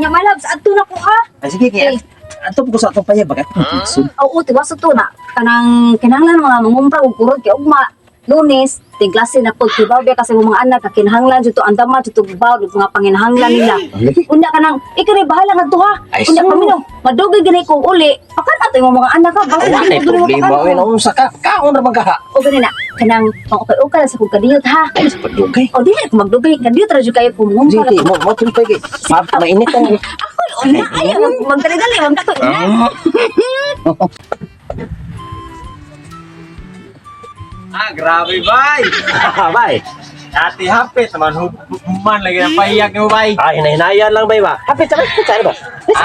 Nya malabs adto na ko ha. Ay, sige, kaya. Ato ko sa atong payag, bagat. Oo, tiwas to na. Kanang kinahanglan mga mangumpra og kurod kay ugma. Lunes, tiglase na po tibaw kasi mga anak kakinahanglan jud to andama jud to baw mga panginahanglan nila. Unya kanang ikari bahala ngadto ha. Ay, Unya so. pamino, madugay gani ko uli. Pakan ato yung mga anak ha. Basta Wala na problema. Ay, naunsa ka. Kaon naman ka ha. O gani na, kanang okay sa kong kadiyot ha. Ay, sa pagdugay. O dili ko magdugay, kadiyot ra jud kayo kung mangumpra. Sige, mo tulpay kay. Mainit ang. Ako una ayo magdali-dali magdako ina. Grabe, bay! Bay. Ati hapit, naman human lagi ng pahiyak mo, bay. Ay, hinahinaya lang, bay ba? Hapit sa ba?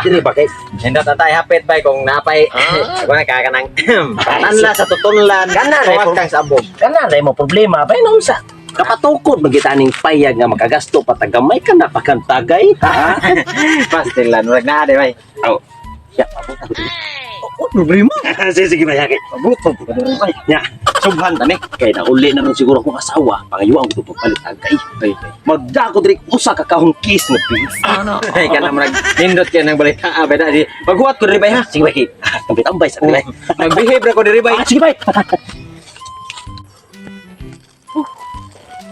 Sige, ba kay? Hindi tatay hapit, bay, kung napay. Ako na kakanang tanla sa tutunlan. Kana, Kawat kang sabog. Kana, ray mo problema, bay, naunsa. Kapatukod, magitaning payag nga makagasto patagamay ka na pakantagay. Ha? Pastilan, wag na, bay. Oh, ya, papunta ko dito. Problema? Sige, bay, kay. Pabuto, bay. Ya, subhan tani. Kay nauli na rin siguro akong asawa. Pangayuan ko ito pagpalit agay. Magdako diri usa ka kahong kiss mo, please. Ay, ka na marag nindot ka ng balita. Bay, na, di. Maghuwat ko diri, bay, ha? Sige, bay, kay. Tambay sa nila. Nag-behave na ko diri, bay. Sige, bay.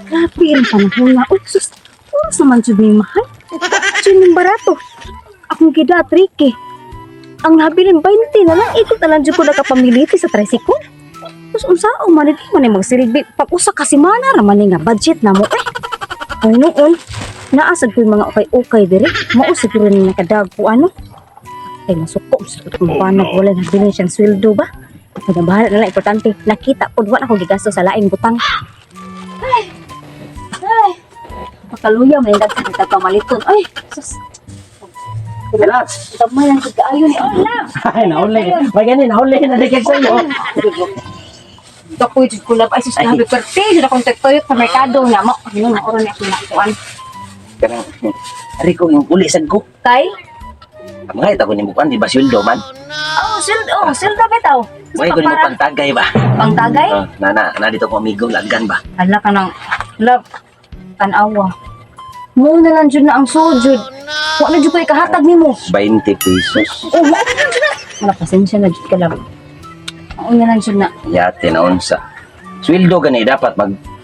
Grabe ang panahon na. Oh, sus. Oras naman jud may mahal. Jud yung barato. Akong gida trike. Ang nabilin 20 na lang ikot na lang jud ko nakapamiliti sa tricycle. Tapos unsaon man ito man magsilbi pag-usa ka semana raman nga budget na mo eh. Ay noon, naasad ko yung mga ukay-ukay dire. Mao siguro ni nakadagpo ano. Ay masuko sa kung paano wala na bilhin siyang sweldo ba. Kaya bahala na lang importante. Nakita ko wala ako gigasto sa laing butang. Ay. Makaluya may daghan kita pamaliton. Ay, sus. Relax. Damay ang kaayo ni Ola. Ay, nauli. May ganun, nauli na dikit sa iyo. Kapoy jud kulab ay sus grabe perte jud akong tektoyot sa merkado na mo. Ano na oras ni ako nakuan. Kanang Rico yung pulisan ko. Kay? Mga ito ko ni Mupan, di ba sweldo man? Sildo bitaw. May ko ni Mupan tagay ba? Pangtagay? Na dito ko amigo, laggan ba? Hala ka nang love tanawa. Mo na lang jud na ang sujud. Wa na jud ko ikahatag nimo. 20 pesos. Oh, wa na jud na. Wala pasensya na jud ka lang. Oo na lang jud na. Yate na unsa. Sweldo gani dapat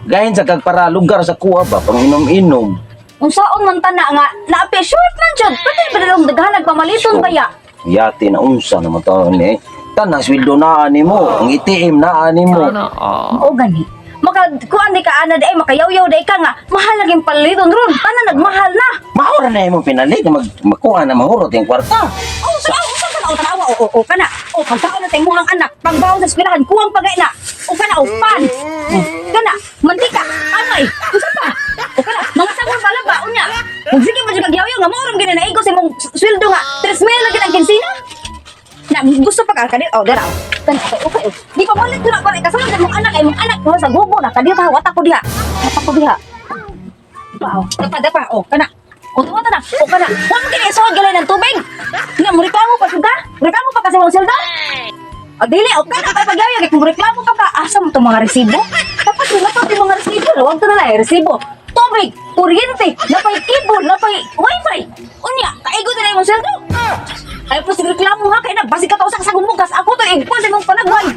gahin sa kagpara lugar sa kuha ba, pang inom-inom. Unsaon man tana nga naapi short man jud. Pati ba dalong daghanag pamaliton kaya? Yate na unsa naman to ni. Tana sweldo na ani mo, ang ATM na ani mo. Oo gani. Kuan di ka ana day makayaw-yaw day ka nga mahal laging paliton ron. Tanan nagmahal na. Mahura na imong pinalit magkuha na mahurot yung kwarta. Oh, sa kana o tanawa o kana. O pagkaon na tay mo ang anak pangbaw sa eskwelahan kuwang pagay na. O kana o pan. Kana mantika amay. Usa pa. O kana mga sabon pala ba unya. Ug sige ba jud kagyaw-yaw nga mo ron gani na igos imong sweldo nga 3,000 lagi ang kinsina. Na gusto pa ka kadit oh dara. Kan okay. Di ko balik na ko kasama sa mong anak ko sa gubo na kadit ha wata ko diha. Wata ko diha. Wow, dapa oh kana. O tuwa na. O kana. Wa mo kini so galay ng tubig. Nga mo reklamo pa suga. Reklamo pa kasi mo selda. O dili o kana pa pagyaw kung reklamo pa ka asa mo tong mga resibo. Tapos wala pa yung mga resibo. Wag to na lang resibo. Tubig, kuryente, napay keyboard, napay wifi. Unya, kaigo na lang mo selda. Ay po sige reklamo ha kay na basi ka to sa gumugas ako to igpon sa imong panagwan.